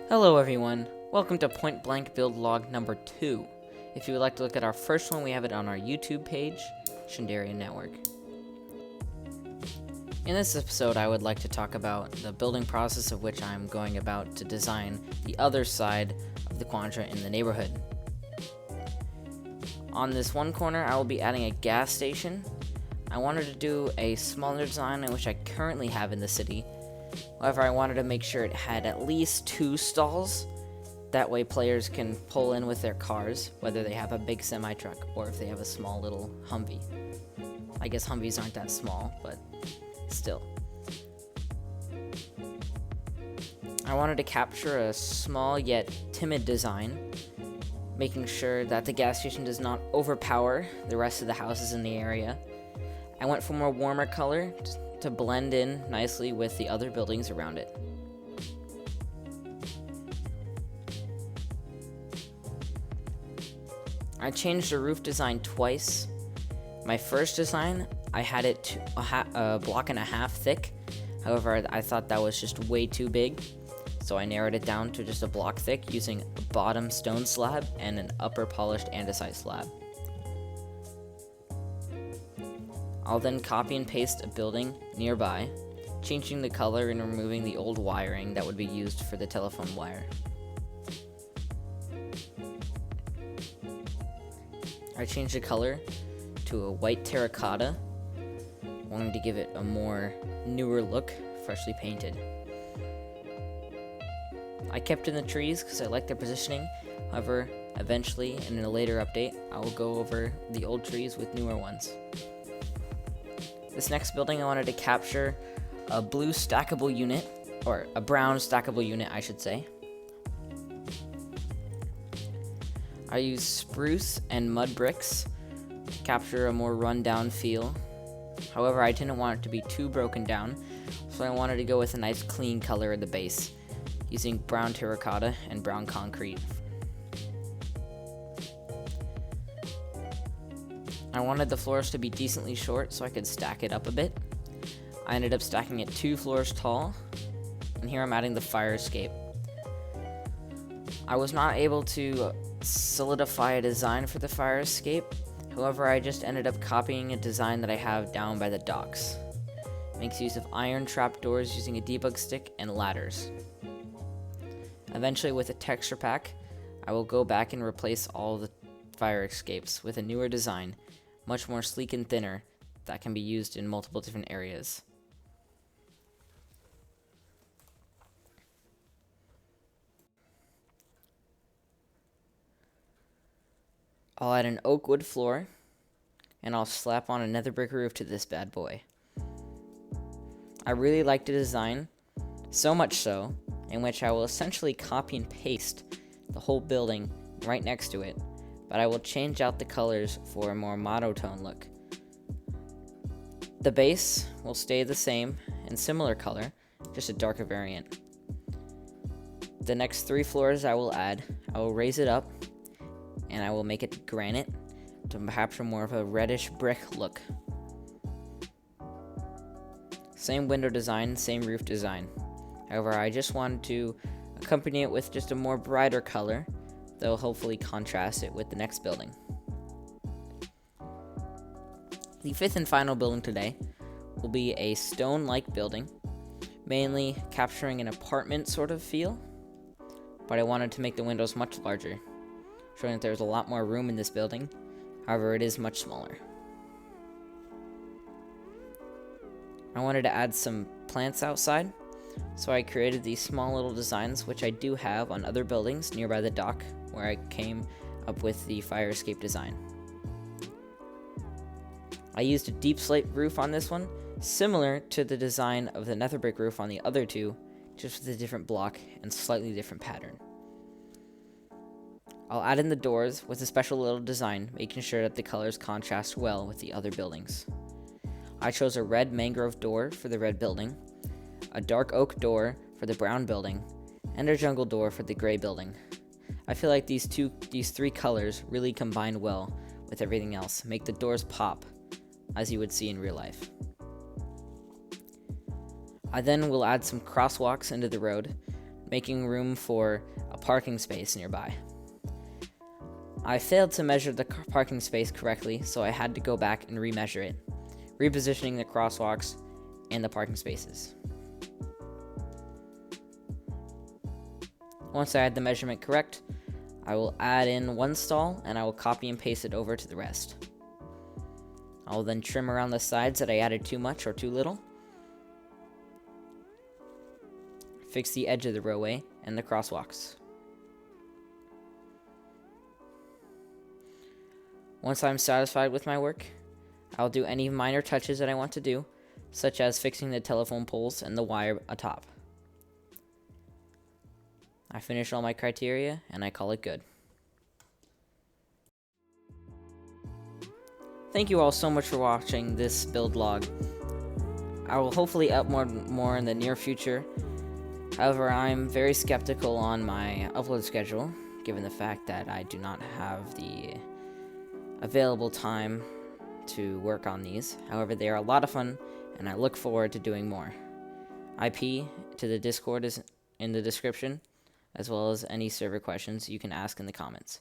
Hello everyone, welcome to Point Blank Build Log number 2. If you would like to look at our first one, we have it on our YouTube page, Shindarian Network. In this episode, I would like to talk about the building process of which I'm going about to design the other side of the quadrant in the neighborhood. On this one corner, I will be adding a gas station. I wanted to do a smaller design in which I currently have in the city. However, I wanted to make sure it had at least 2 stalls. That way players can pull in with their cars, whether they have a big semi-truck or if they have a small little Humvee. I guess Humvees aren't that small, but still. I wanted to capture a small yet timid design, making sure that the gas station does not overpower the rest of the houses in the area. I went for a more warmer color to blend in nicely with the other buildings around it. I changed the roof design twice. My first design, I had it a block and a half thick. However, I thought that was just way too big, so I narrowed it down to just a block thick using a bottom stone slab and an upper polished andesite slab. I'll then copy and paste a building nearby, changing the color and removing the old wiring that would be used for the telephone wire. I changed the color to a white terracotta, wanting to give it a more newer look, freshly painted. I kept in the trees because I like their positioning. However, eventually, and in a later update, I will go over the old trees with newer ones. This next building, I wanted to capture a blue stackable unit, or a brown stackable unit, I should say. I used spruce and mud bricks to capture a more rundown feel. However, I didn't want it to be too broken down, so I wanted to go with a nice clean color at the base, using brown terracotta and brown concrete. I wanted the floors to be decently short so I could stack it up a bit. I ended up stacking it 2 floors tall, and here I'm adding the fire escape. I was not able to solidify a design for the fire escape. However, I just ended up copying a design that I have down by the docks. It makes use of iron trapdoors using a debug stick and ladders. Eventually, with a texture pack, I will go back and replace all the fire escapes with a newer design, much more sleek and thinner, that can be used in multiple different areas. I'll add an oak wood floor, and I'll slap on a nether brick roof to this bad boy. I really like the design, so much so, in which I will essentially copy and paste the whole building right next to it, but I will change out the colors for a more monotone look. The base will stay the same and similar color, just a darker variant. The next 3 floors I will raise it up, and I will make it granite to perhaps more of a reddish brick look. Same window design, same roof design. However, I just wanted to accompany it with just a more brighter color that will hopefully contrast it with the next building. The 5th and final building today will be a stone-like building, mainly capturing an apartment sort of feel, but I wanted to make the windows much larger, showing that there's a lot more room in this building. However, it is much smaller. I wanted to add some plants outside, so I created these small little designs, which I do have on other buildings nearby the dock, where I came up with the fire escape design. I used a deep slate roof on this one, similar to the design of the nether brick roof on the other 2, just with a different block and slightly different pattern. I'll add in the doors with a special little design, making sure that the colors contrast well with the other buildings. I chose a red mangrove door for the red building, a dark oak door for the brown building, and a jungle door for the gray building. I feel like these 3 colors really combine well with everything else, make the doors pop, as you would see in real life. I then will add some crosswalks into the road, making room for a parking space nearby. I failed to measure the parking space correctly, so I had to go back and remeasure it, repositioning the crosswalks and the parking spaces. Once I had the measurement correct, I will add in one stall and I will copy and paste it over to the rest. I will then trim around the sides that I added too much or too little. Fix the edge of the roadway and the crosswalks. Once I'm satisfied with my work, I'll do any minor touches that I want to do, such as fixing the telephone poles and the wire atop. I finish all my criteria and I call it good. Thank you all so much for watching this build log. I will hopefully upload more in the near future. However, I'm very skeptical on my upload schedule, given the fact that I do not have the available time to work on these. However, they are a lot of fun, and I look forward to doing more. IP to the Discord is in the description, as well as any server questions you can ask in the comments.